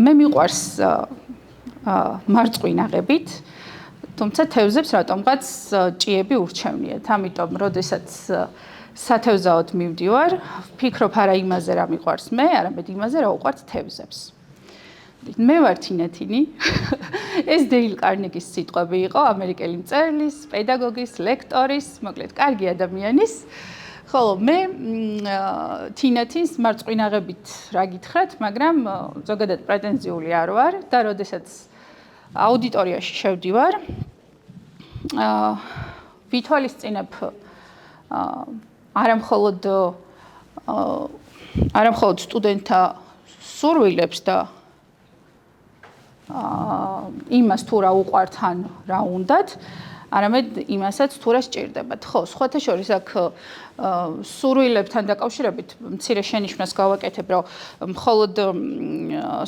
მე მიყვარს მარწყვინაღებით, თუმცა თევზებს რატომღაც ჭიები ურჩევნიათ. ამიტომ, როდესაც სათევზაოდ მივდივარ, ვფიქრობ არა იმაზე, რა მიყვარს მე, არამედ იმაზე, რა უყვართ თევზებს. მე ვარ თინათინი. ეს დეილ კარნეგის სიტყვები იყო, ამერიკელი მწერლის, პედაგოგის, ლექტორის, მოკლედ, კარგი ადამიანის. ხოლო მე თინათინს მარწყვინაღებით რა გითხრათ, მაგრამ ზოგადად პრეტენზიული არ ვარ და როდესაც აუდიტორიაში შევდივარ, ვითვალისწინებ არა მხოლოდ სტუდენტთა სურვილებს და იმას თუ რა უყვართ ან რა უნდათ, არამედ იმასაც თუ რა სჭირდებათ. ხო, სხვათა შორის აქ სურვილებთან დაკავშირებით მცირე შენიშვნას გავაკეთებ, რომ მხოლოდ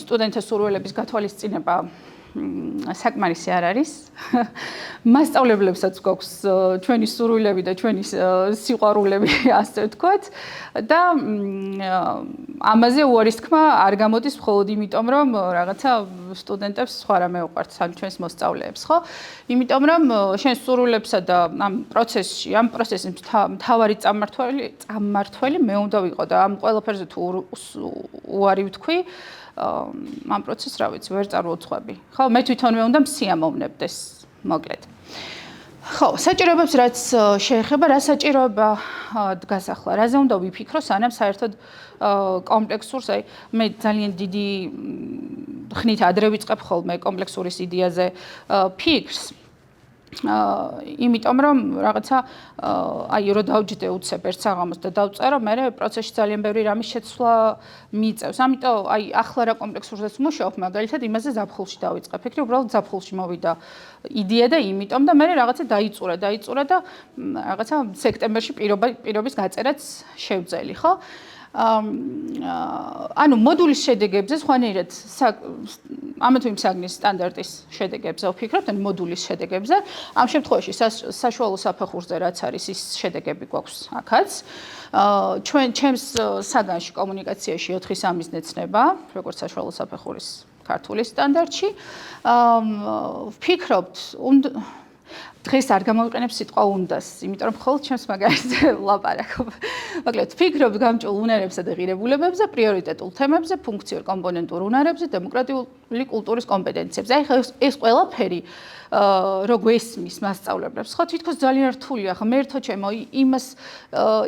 სტუდენტთა სურვილების გათვალისწინება საკმარისი არ არის. მასწავლებლებსაც გვაქვს ჩვენი სურვილები და ჩვენი სიყვარულები, ასე ვთქვათ. და ამაზე უარის თქმა არ გამოდის მხოლოდ იმიტომ, რომ რაღაცა სტუდენტებს სხვა რამე უყვართ, ან ჩვენს მოსწავლეებს, ხო? იმიტომ რომ შენ სურვილებსა და ამ პროცესის მთავარი წარმმართველი მე უნდა ვიყო და ამ ყველაფერზე თუ უარი ვთქვი, ამ პროცესს რა ვიცი, ვერ წარვუძღვები. ხო, მე თვითონვე უნდა მსიამოვნებდეს, მოკლედ. ხო, საჭიროებებს რაც შეეხება, რა საჭიროება დგას ახლა, რაზე უნდა ვიფიქრო, სანამ საერთოდ კომპლექსურს, აი, მე ძალიან დიდი ხნით ადრე ვიწყებ ხოლმე კომპლექსურის იდეაზე ფიქრს. იმიტომ რომ რაღაცა აი რო დავჯდე უცებ ერთ საღამოს და დავწერო, მე პროცესში ძალიან ბევრი რამის შეცვლა მიწევს. ამიტომ აი ახლა რა კომპლექსურზეც მუშაობ, მაგალითად იმაზე ზაფხულში დავიწყე ფიქრი, უბრალოდ ზაფხულში მოვიდა იდეა და იმიტომ და მე რაღაცა დაიწურა და რაღაცა სექტემბერში პირობის გაწერაც შევძელი, ხო? ანუ მოდულის შედეგებზე სხვანაირად ამა თუ იმ საგნის სტანდარტის შედეგებზე ვფიქრობთ, ან მოდულის შედეგებზე. ამ შემთხვევაში საშუალო საფეხურზე რაც არის ის შედეგები გვაქვს აქაც. ჩემს საგანში კომუნიკაციაში 4-3 მიზნეცნება, როგორც საშუალო საფეხურის ქართული სტანდარტში. ვფიქრობთ, დღეს არ გამოვიყენებ სიტყვა უნდას, იმიტომ რომ მხოლოდ ჩემს მაგალითზე ვლაპარაკობ. მოკლედ, ვფიქრობ გამჭულ უნარებსა და ღირებულებებზე, პრიორიტეტულ თემებზე, ფუნქციურ კომპონენტურ უნარებზე, დემოკრატიული კულტურის კომპეტენციებზე. აი, ეს ყველაფერი რო გვესმის მასწავლებლებს, ხო, თითქოს ძალიან რთულია, ხო, მერთო ჩემო,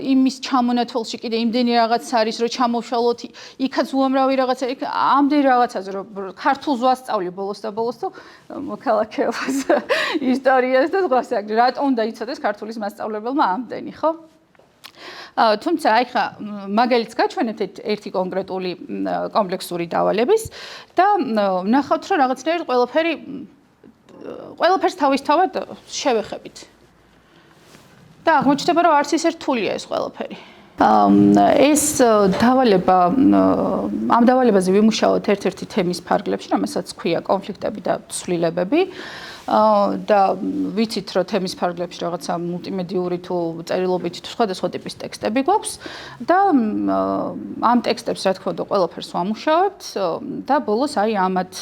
იმის ჩამონათვალში კიდე იმდენი რაღაც არის, რომ ჩამოვშალოთ, იქაც უამრავი რაღაცა, ამდენი რაღაცაზე, რომ ქართულს ვასწავლი ბოლოს და მოქალაქეობას, ისტორიას და სხვა საკითხი. რატომ უნდა იცოდეს ქართულის მასწავლებელმა ამდენი, ხო? თუმცა აი ხა მაგალითს გაჩვენებთ ერთი კონკრეტული კომპლექსური დავალების და ნახავთ, რომ რაღაცნაირად ყველაფერს თავისთავად შევეხებით. და აღმოჩნდება, რომ არც ისე რთულია ეს ყველაფერი. ეს დავალება, ამ დავალებაზე ვიმუშაოთ ერთ-ერთი თემის ფარგლებში, რომელსაც ქვია კონფლიქტები და ცვლილებები. და ვიცით, რომ თემის ფარგლებში რაღაცა მულტიმედიური თუ წერილობითი თუ სხვადასხვა ტიპის ტექსტები გვაქვს და ამ ტექსტებს რა თქმა უნდა ყველაფერს ვამუშავებთ და ბოლოს აი ამათ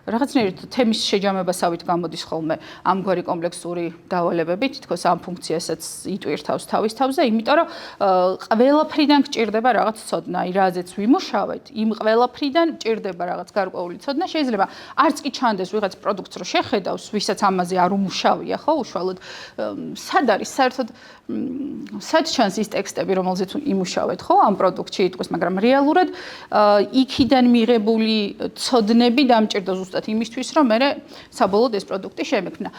რაღაცნაირად თემის შეჯამებასავით გამოდის ხოლმე ამგვარი კომპლექსური დავალებები, თითქოს ამ ფუნქციასაც იტვირთავს თავის თავზე, იმიტომ რომ ყველაფრიდან გჭირდება რაღაც ცოდნა, აი რაზეც ვიმუშავეთ, იმ ყველაფრიდან გჭირდება რაღაც გარკვეული ცოდნა, შეიძლება არც კი ჩანდეს ვიღაც პროდუქტს რო შეხედავს, ვისაც ამაზე არ უმუშავია, ხო, უშუალოდ სად არის საერთოდ სად ჩანს ის ტექსტები, რომელზეც იმუშავეთ, ხო, ამ პროდუქტში იტყვის, მაგრამ რეალურად იქიდან მიღებული ცოდნები დამჭირდა ზუსტად იმისთვის, რომ მე საბოლოოდ ეს პროდუქტი შემექმნა.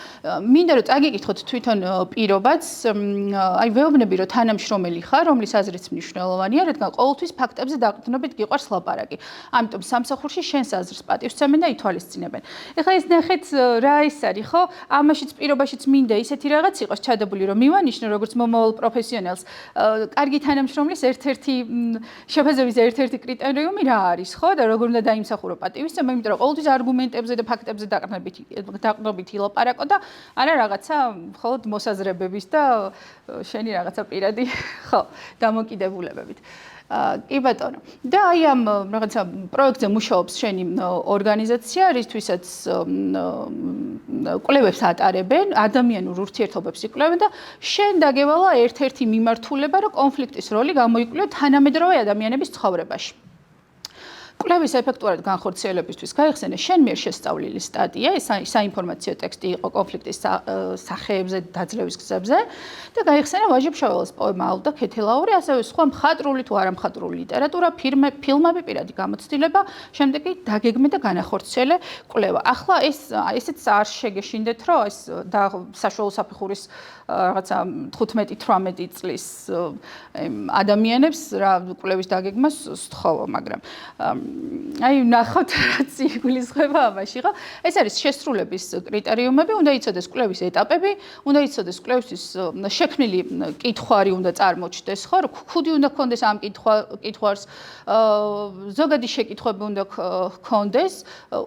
მინდა რომ წაგიკითხოთ თვითონ პირობაც, აი ვეუბნები, რომ თანამშრომელი ხარ, რომლის აზრიც მნიშვნელოვანია, რადგან ყოველთვის ფაქტებზე დაყრდნობით გიყვარს ლაპარაკი. ამიტომ სამსახურში შენს აზრს პატივსცემენ და ითვალისწინებენ. ეხლა ეს ნახეთ რა ის არის, ხო? ამაშიც პირობაშიც მინდა ისეთი რაღაც იყოს ჩადებული, რომ მივანიშნო როგორც მომავალ პროფესიონალს, კარგი თანამშრომლის ერთ-ერთი შეფასების ერთ-ერთი კრიტერიუმი რა არის, ხო? და როგორ უნდა დაიმსახურო პატივისცემა, იმიტომ რომ ყოველთვის არგუმენტებზე და ფაქტებზე დაყრდნობით ილაპარაკო და არა რაღაცა მხოლოდ მოსაზრებების და შენი რაღაცა პირადი, ხო, დამოკიდებულებებით. კი ბატონო. და აი ამ რაღაცა პროექტზე მუშაობს შენი ორგანიზაცია, რისთვისაც კვლევებს ატარებენ, ადამიანურ ურთიერთობებს იკვლევენ და შენ დაგევალა ერთ-ერთი მიმართულება, რომ კონფლიქტის როლი გამოიკვლიო თანამედროვე ადამიანების ცხოვრებაში. კვლევის ეფექტურად განხორციელებისთვის გაიხსენე შენ მიერ შესწავლილი სტატია, საინფორმაციო ტექსტი იყო კონფლიქტის სახეებზე, დაძლევის გზებზე და გაიხსენე ვაჟი-ფშაველას პოემა ალდა ქეთელაური, ასევე სხვა მხატვრული თუ არამხატვრული ლიტერატურა, ფილმები, პირადი გამოცდილება, შემდეგ კი დაგეგმე და განახორციელე კვლევა. ახლა ესეც არ შეგეშინდეთ, რომ ეს საშუალო საფეხურის რაღაცა 15-18 წლის ადამიანებს რა კვლევის დაგეგმას სთხოვო, მაგრამ აი ნახოთ რაც იგულისხმება ამაში, ხო? ეს არის შესრულების კრიტერიუმები, უნდა იცოდეს კვლევის ეტაპები, უნდა იცოდეს კვლევისთვის შექმნილი კითხვარი უნდა წარმოჩნდეს, ხო? ქუდი უნდა გქონდეს ამ კითხვარს, ზოგადი შეკითხვები უნდა გქონდეს,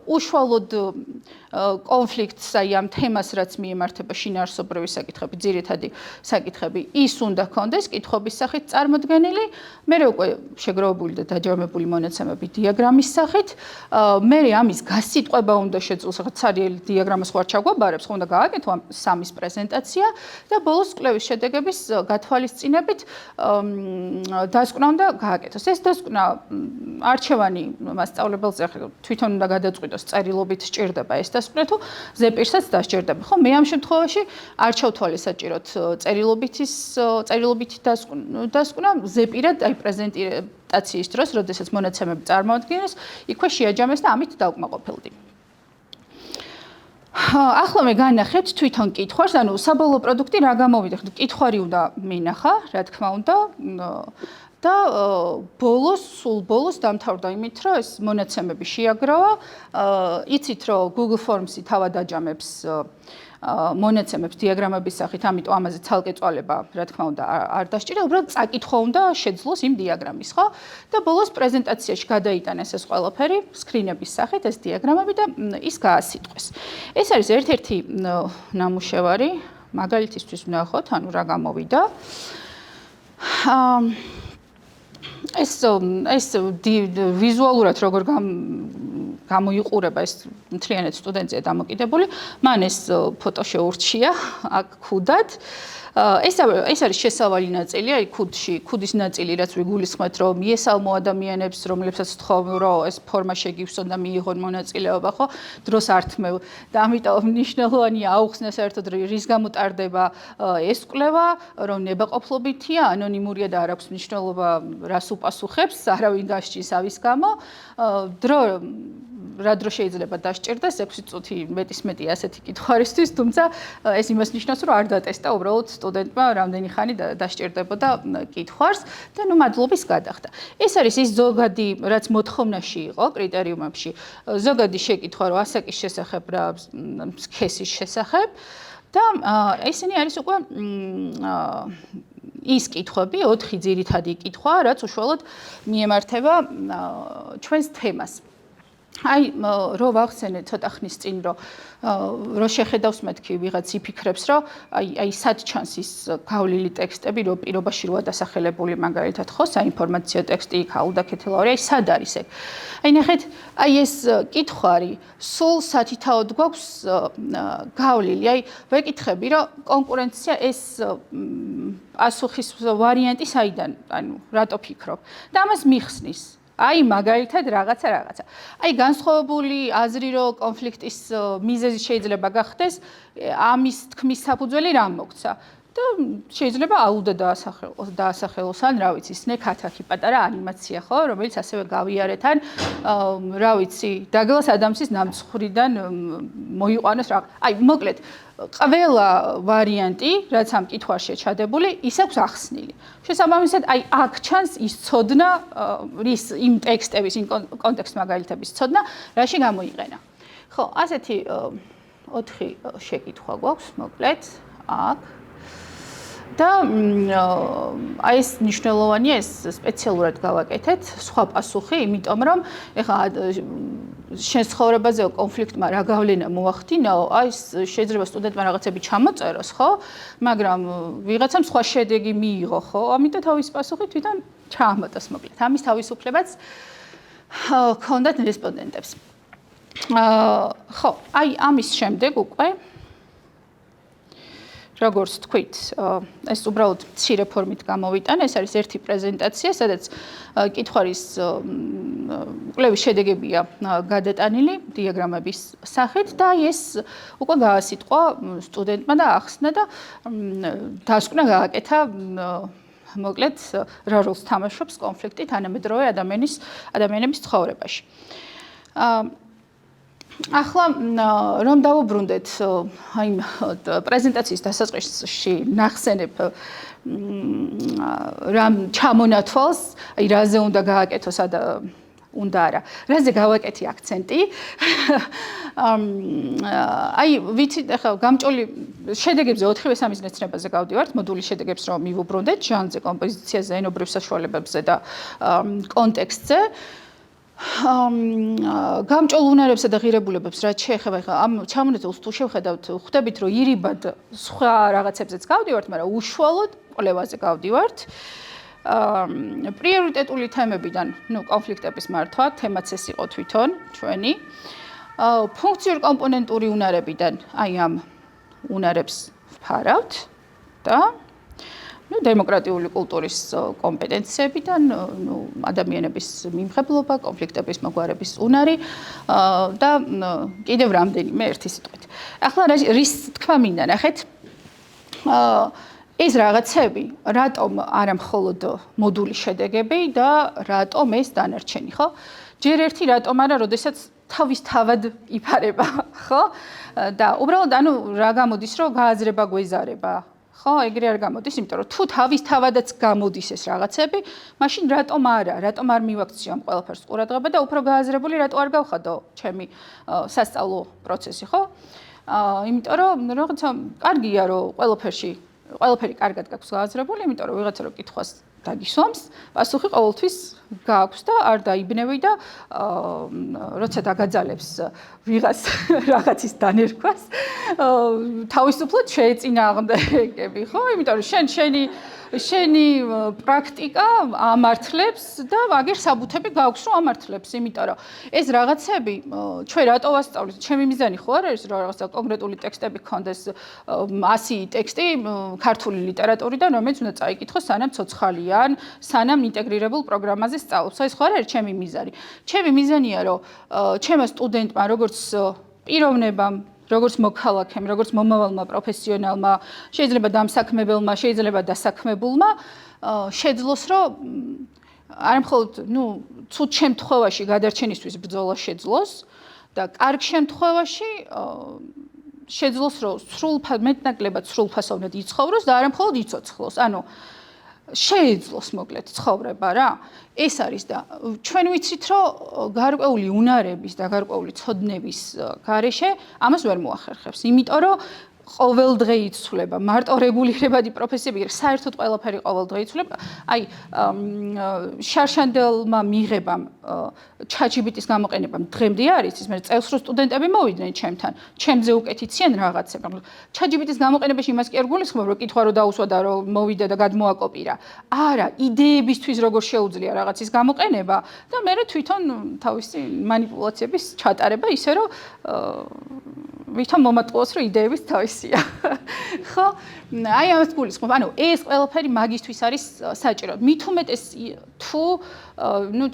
უშუალოდ კონფლიქტს აი ამ თემას რაც მიემართება შინაარსობრივი საკითხები, ძირითადი საკითხები, ის უნდა გქონდეს კითხვების სახით წარმოდგენილი, მერე უკვე შეგროვებული და დაჯამებული მონაცემები დიაგრამის სახით, მერე ამის გასიტყვება უნდა შეძლოს, რაღაც ცარიელი დიაგრამას ხوار ჩაგვაბარებს, ხო უნდა გააკეთო ამ სამის პრეზენტაცია და ბოლოს კვლევის შედეგების გათვალისწინებით დასკვნა უნდა გააკეთოს. ეს დასკვნა არჩევანი მასწავლებელზე თვითონ უნდა გადაწყვიტოს წერილობით სჭირდება ეს დასკვნა თუ ზეპირსაც დასჭირდება. ხო, მე ამ შემთხვევაში არ ჩავთვალე საჭიროდ წერილობითი დასკვნა ზეპირად აი პრეზენტაციის დროს, როდესაც მონაცემები წარმოადგენს, იქვე შეაჯამეს და ამით დავკმაყოფილდი. ახლა მე განახეთ თვითონ კითხვარს, ანუ საბოლოო პროდუქტი რა გამოვიდა, კითხვარი უნდა მინახა, რა თქმა უნდა, და სულ ბოლოს დამთავრდა იმით, რომ ეს მონაცემები შეაგროვა, იცით, რომ Google Forms-ი თავად აჯამებს მონაცემებს დიაგრამების სახით, ამიტომ ამაზე ცალკე წვალება, რა თქმა უნდა, არ დასჭირდა, უბრალოდ წაკითხვა უნდა შეძლოს იმ დიაგრამის, ხო? და ბოლოს პრეზენტაციაში გადაიტანეს ეს ყველაფერი სკრინების სახით, ეს დიაგრამები და ის გაასიტყვეს. ეს არის ერთ-ერთი ნამუშევარი, მაგალითისთვის ვნახოთ, ანუ რა გამოვიდა. ეს ვიზუალურად როგორ გამოიყურება ეს მთლიანად სტუდენტია დამოკიდებული, მან ეს ფოტო შეურჩია აქ ქუდად. ეს არის შესავალი ნაწილი, აი ქუდის ნაწილი, რაც ვიგულისხმეთ, რომ მიესალმო ადამიანებს, რომლებსაც თხოვენ, რომ ეს ფორმა შეგივსონ და მიიღონ მონაწილეობა, ხო? დროს ართმევ და ამიტომ მნიშვნელოვანია აუხსნა საერთოდ რის გამო ტარდება ეს კვლევა, რომ ნებაყოფლობითია, ანონიმურია და არ აქვს მნიშვნელობა, რას უპასუხებს, არავინ დასჭირს ავის გამო. რა დრო შეიძლება დასჭირდეს 6 წუთი მეტი ასეთი კითხვარისთვის, თუმცა ეს იმას ნიშნავს, რომ არ დატესტა უბრალოდ სტუდენტმა რამდენი ხანი დასჭირდებოდა კითხვარს და ნუ მადლობის გადახდა. ეს არის ის ზოგადი, რაც მოთხოვნაში იყო კრიტერიუმებში, ზოგადი შეკითხვა რო ასაკის შესახებ რა სქესის შესახებ და ესენი არის უკვე ის კითხვები, 4 ძირითადი კითხვა, რაც უშუალოდ მიემართება ჩვენს თემას. აი რო ვახსენე ცოტა ხნის წინ რო შეხედავს მეთქი ვიღაც იფიქრებს რომ აი სად ჩანს ის გავლილი ტექსტები რო პირობაში როა დასახელებული მაგალითად ხო საინფორმაციო ტექსტი იქ ალდა ქეთელაური აი სად არის ეგ აი ნახეთ აი ეს კითხვარი სულ სათითაოდ გვაქვს გავლილი აი ვეკითხები რომ კონკურენცია ეს პასუხის ვარიანტი საიდან ანუ რატო ფიქრობ და ამას მიხსნის აი მაგალითად რაღაცა. აი განსხვავებული აზრი რომ კონფლიქტის მიზეზი შეიძლება გახდეს, ამის თქმის საფუძველი რა მოგცა? და შეიძლება აუდა დაასახელოს ან რა ვიცი, სნექ-ათაკი პატარა ანიმაცია ხო, რომელიც ასევე გავიარეთ ან რა ვიცი, დაგლას ადამსის ნამცხრიდან მოიყვანოს რა. აი მოკლედ ყველა ვარიანტი, რაც ამ კითხვაშია ჩადებული, ის აქვს ახსნილი. შესაბამისად, აი აქ ჩანს ის ცოდნა, იმ ტექსტების, იმ კონტექსტ მაგალითების ცოდნა, რაში გამოიყენა. ხო, ასეთი 4 შეკითხვა გვაქვს, მოკლედ, აქ. და აი ეს მნიშვნელოვანია ეს სპეციალურად გავაკეთეთ, სხვა პასუხი, იმიტომ რომ ეხლა შენ ცხოვრებაზე კონფლიქტმა რა გავლენა მოახდინაო, აი შეიძლება სტუდენტმა რაღაცები ჩამოწეროს, ხო? მაგრამ ვიღაცამ სხვა შედეგი მიიღო, ხო? ამიტომ თავის პასუხი თვითონ ჩაამბატოს მოკლედ. ამის თავისუფლებაც ჰქონდათ რესპონდენტებს. ხო, აი ამის შემდეგ უკვე როგორც თქვით, ეს უბრალოდ მცირე ფორმით გამოვიტანა, ეს არის ერთი პრეზენტაცია, სადაც კითხვარის კვლევის შედეგებია გადატანილი დიაგრამების სახით და ეს უკვე გაასიტყვა სტუდენტმა და ახსნა და დასკვნა გააკეთა მოკლედ რა როლს თამაშობს კონფლიქტი თანამედროვე ადამიანების ცხოვრებაში. ახლა რომ დავუბრუნდეთ აი პრეზენტაციის დასაწყისში ნახსენებ რამ ჩამონათვალს, აი რაზე უნდა გააკეთოს უნდა არა. რაზე გავაკეთი აქცენტი? აი ვიცით ახლა გამჭოლი შედეგებზე 4-ვე სამიზნეცნებაზე გავდივართ, მოდულის შედეგებს რომ მივუბრუნდეთ, ჟანრზე, კომპოზიციაზე, ენობრივ საშუალებებზე და კონტექსტზე. გამჭოლ უნარებსა და ღირებულებებს რაც შეეხება ხა ამ ჩამონათვალს თუ შევხედავთ ხვდებით რომ ირიბად სხვა რაღაცებზეც გავდივართ, მაგრამ უშუალოდ კვლევაზე გავდივართ. პრიორიტეტული თემებიდან, კონფლიქტების მართვა, თემაც ეს იყო თვითონ ჩვენი. ფუნქციურ კომპონენტური უნარებიდან, აი ამ უნარებს ვფარავთ და დემოკრატიული კულტურის კომპეტენციებიდან, ადამიანების მიმღებლობა, კონფლიქტების მოგვარების უნარი და კიდევ რამდენიმე ერთი სიტყვით. ახლა რის თქვა მინდა ნახეთ. ეს რაღაცები, რატომ არა მხოლოდ მოდულის შედეგები და რატომ ეს დანარჩენი, ხო? ჯერ ერთი რატომ არა, როდესაც თავისთავად იფარება, ხო? და უბრალოდ რა გამოდის, რომ გააზრება გვეზარება. ხო, ეგრე არ გამოდის, იმიტომ რომ თუ თავისთავადაც გამოდის ეს რაღაცები, მაშინ რატომ არ მივაქციო ამ ყველაფერს ყურადღება და უფრო გააზრებული რატო არ გავხადო ჩემი სასწავლო პროცესი, ხო? იმიტომ რომ რაღაცა კარგია რომ ყველაფერი კარგად გაქვს გააზრებული, იმიტომ რომ ვიღაცა რო კითხვას დაგისვამს, პასუხი ყოველთვის გააქვს და არ დაიბნევი და როცა დაგაძალებს ვიღას რაღაცის დანერგვას, თავისუფლად შეეწინააღმდეგები, ხო? იმიტომ რომ შენი პრაქტიკა ამართლებს და აგერ საბუთები გაქვს რომ ამართლებს, იმიტომ რომ ეს რაღაცები ჩვენ რატო ვასწავლეთ? ჩემი მიზანი ხო არ არის რომ რაღაცა კონკრეტული ტექსტები გქონდეს 100 ტექსტი ქართული ლიტერატურიდან, რომელიც უნდა წაიკითხოს სანამ ცოცხალიან, სანამ ინტეგრირებულ პროგრამაზე სწავლობს. ეს ხო არ არის ჩემი მიზანი. ჩემი მიზანია რომ ჩემო სტუდენტმა როგორც პიროვნებამ როგორც მოქალაქემ, როგორც მომავალმა პროფესიონალმა, შეიძლება დამსაქმებელმა, შეიძლება დასაქმებულმა შეძლოს, რომ არ მხოლოდ, ცუდ შემთხვევაში გადარჩენისთვის ბრძოლა შეძლოს და კარგ შემთხვევაში შეძლოს, რომ მეტნაკლებად სრულფასოვნად იცხოვროს და არ მხოლოდ იცოცხლოს. ანუ შეეძლოს მოკლედ ცხოვრება რა. ეს არის და ჩვენ ვიცით რომ გარკვეული უნარების და გარკვეული ცოდნების გარეშე ამას ვერ მოახერხებს. იმიტომ რომ ყოველდღე იცვლება, მარტო რეგულირებადი პროფესიები, საერთოდ ყველაფერი ყოველდღე იცვლება. აი შარშანდელმა მიღებამ ChatGPT-ის გამოყენებამ დღემდე არის ის, მე წელს რო სტუდენტები მოვიდნენ ჩემთან, ჩემზე უკეთიციან რაღაცებს. ChatGPT-ის გამოყენებაში იმას კი არ გულისხმობ, რომ კითხვა რო დაუსვა და რომ მოვიდა და გადმოაკოპირა. არა, იდეებისთვის როგორ შეუძლია რაღაცის გამოყენება და მე თვითონ თავისი მანიპულაციების ჩატარება ისე რომ ვითომ მომატყუოს რომ იდეების თავისია. ხო? აი ამას გულისხმობ. ანუ ეს ყველაფერი მაგისთვის არის საჭირო. მით უმეტეს თუ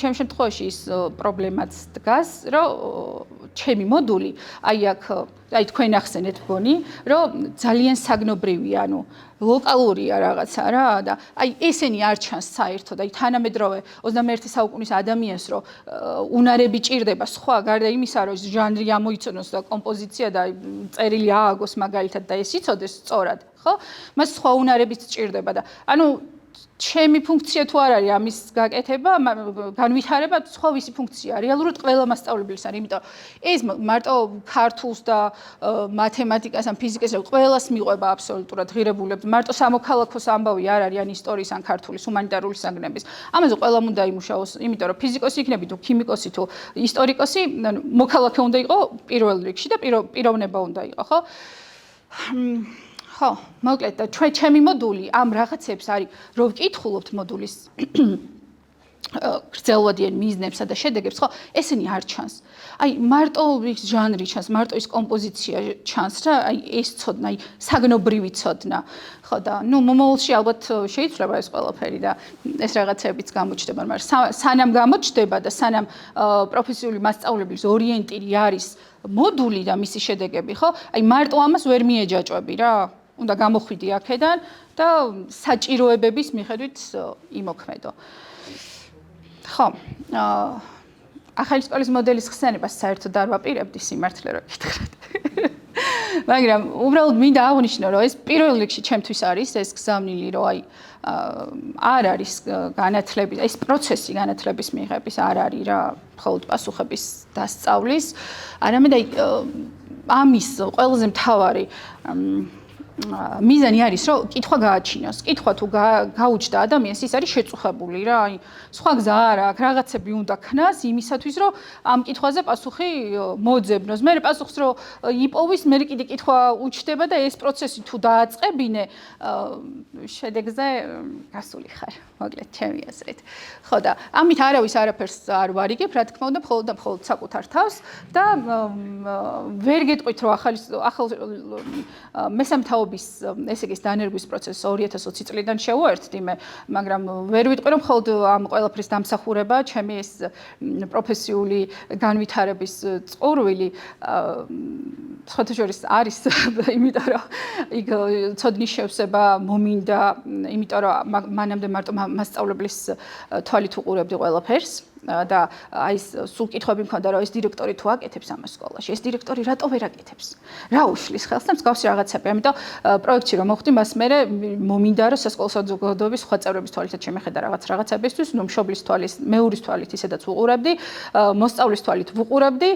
ჩემ შემთხვევაში ის პრობლემაც დგას, რომ ჩემი მოდული აი თქვენ ახსენეთ გონი, რომ ძალიან საგნობრივია, ლოკალურია რაღაცა რა და აი ესენი არ ჩანს საერთოდ, აი თანამედროვე 21 საუკუნის ადამიანს რომ უნარები ჭირდება სხვა გარდა იმისა, რომ ჟანრი ამოიცნოს და კომპოზიცია და წერილი ააგოს მაგალითად და ეს იცოდეს სწორად, ხო? მას სხვა უნარებიც ჭირდება და ანუ ჩემი ფუნქცია თუ არ არის ამის გაკეთება, განვითარება სხვა ვისი ფუნქცია. რეალურად ყველა მასწავლებლის არის, იმიტომ ეს მარტო ქართულს და მათემატიკას ან ფიზიკას ყველას მიყვება აბსოლუტურად ღირებულებს. მარტო სამოქალაქოს ამბავი არ არის, ან ისტორიის, ან ქართულის, ჰუმანიტარული საგნების. ამაზე ყველა უნდა იმუშაოს, იმიტომ რომ ფიზიკოსი იქნები თუ ქიმიკოსი თუ ისტორიკოსი, მოქალაქე უნდა იყოს პირველ რიგში და პიროვნება უნდა იყოს, ხო? ხო, მოკლედ და ჩემი მოდული ამ რაღაცებს არის, რომ ვკითხულობთ მოდულის გრძელვადიან მიზნებსა და შედეგებს, ხო, ესენი არ ჩანს. აი, მარტო ის ჟანრი ჩანს, მარტო ის კომპოზიცია ჩანს რა, აი ეს ცოდნა, აი საგნობრივი ცოდნა. ხო და ნუ მომავალში ალბათ შეიცვლება ეს ყველაფერი და ეს რაღაცებიც გამოჩნდება, მაგრამ სანამ გამოჩნდება და სანამ პროფესიული მასწავლებლის ორიენტირი არის მოდული და მისი შედეგები, ხო? აი მარტო ამას ვერ მიეჯაჭვები რა. უნდა გამოხვიდი აქედან და საჭიროებების მიხედვით იმოქმედო. ხო, ახალი სკოლის მოდელის ხსენებას საერთოდ არ ვაპირებდი სიმართლე რო გითხრათ. მაგრამ უბრალოდ მინდა აღვნიშნო, რომ ეს პირველ რიგში ჩემთვის არის ეს გზავნილი, რომ აი არ არის განათლების, ეს პროცესი განათლების მიღების არ არის რა, მხოლოდ პასუხების დასწავლის, არამედ აი ამის ყველაზე მთავარი მიზანი არის, რომ კითხვა გააჩინოს. კითხვა თუ გაუჩნდა ადამიანს, ის არის შეწუხებული რა. აი, სხვა გზა არ აქვს, რაღაცები უნდა ქნას იმისათვის, რომ ამ კითხვაზე პასუხი მოძებნოს. მე პასუხს რომ იპოვის, მე კიდე კითხვა უჩნდება და ეს პროცესი თუ დააწყებინე, შედეგზე გასული ხარ. მოკლედ, ჩემი აზრით. ხო და ამით არავის არაფერს არ ვარიგებ, რა თქმა უნდა, მხოლოდ და მხოლოდ საკუთარ თავს და ვერ გეტყვით, რომ ახალ მესამთავობის ესე იგი დანერგვის პროცესს 2020 წლიდან შევუერთდი მე, მაგრამ ვერ ვიტყვი, რომ მხოლოდ ამ ყველაფრის დამსახურება ჩემი ეს პროფესიული განვითარების წყურვილი სხვათა შორის არის, იმიტომ რომ იქ ცოდნის შევსება მომინდა, იმიტომ რომ მანამდე მარტო მასწავლებლის თვალით უყურებდი ყველაფერს და აი სულ კითხვები მქონდა რომ ეს დირექტორი თუ აკეთებს ამას სკოლაში, ეს დირექტორი რატო ვერ აკეთებს? რა უშლის ხელს და მსგავსი რაღაცები. ამიტომ პროექტში რომ მოხდი, მას მერე მომინდა რომ სასკოლო საზოგადოების სხვა წევრების თვალითაც შემეხედა რაღაცებისთვის, ნუ მშობლის თვალის, მეურის თვალით ისედაც ვუყურებდი, მოსწავლის თვალით ვუყურებდი,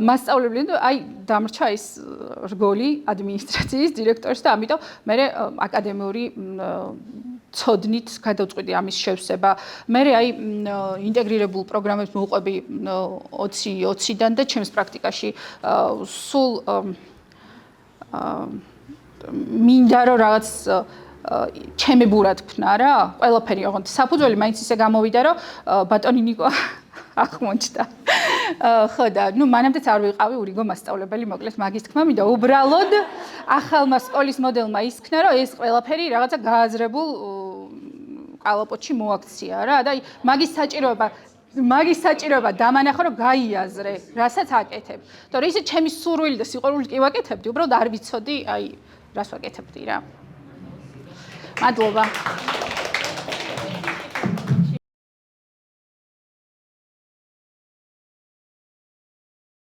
მასწავლებლი აი დამრჩა ის რგოლი ადმინისტრაციის დირექტორის და ამიტომ მე აკადემიური ცოდნით გადავწყვიტი ამის შევსება. მე აი ინტეგრირებულ პროგრამებს მოვყვები 20-დან და ჩემს პრაქტიკაში სულ მინდა რომ რაღაც ჩემებურად ქნა რა, ყველაფერი ოღონდ საფუძველი მაინც ისე გამოვიდა რომ ბატონი ნიკო აღმოჩნდა. ხო და ნუ მანამდეც არ ვიყავი ურიგო მასწავლებელი, მოკლედ მაგის თქმა მინდა უბრალოდ ახალმა სკოლის მოდელმა ისქნა რომ ეს ყველაფერი რაღაცა გააზრებულ კალაპოტში მოაქცია რა და აი მაგის საჭიროება დამანახო რომ გაიაზრე, რასაც აკეთებ. თორე ისე ჩემი სურვილი და სიყვარული კი ვაკეთებდი, უბრალოდ არ ვიცოდი აი რას ვაკეთებდი რა. მადლობა.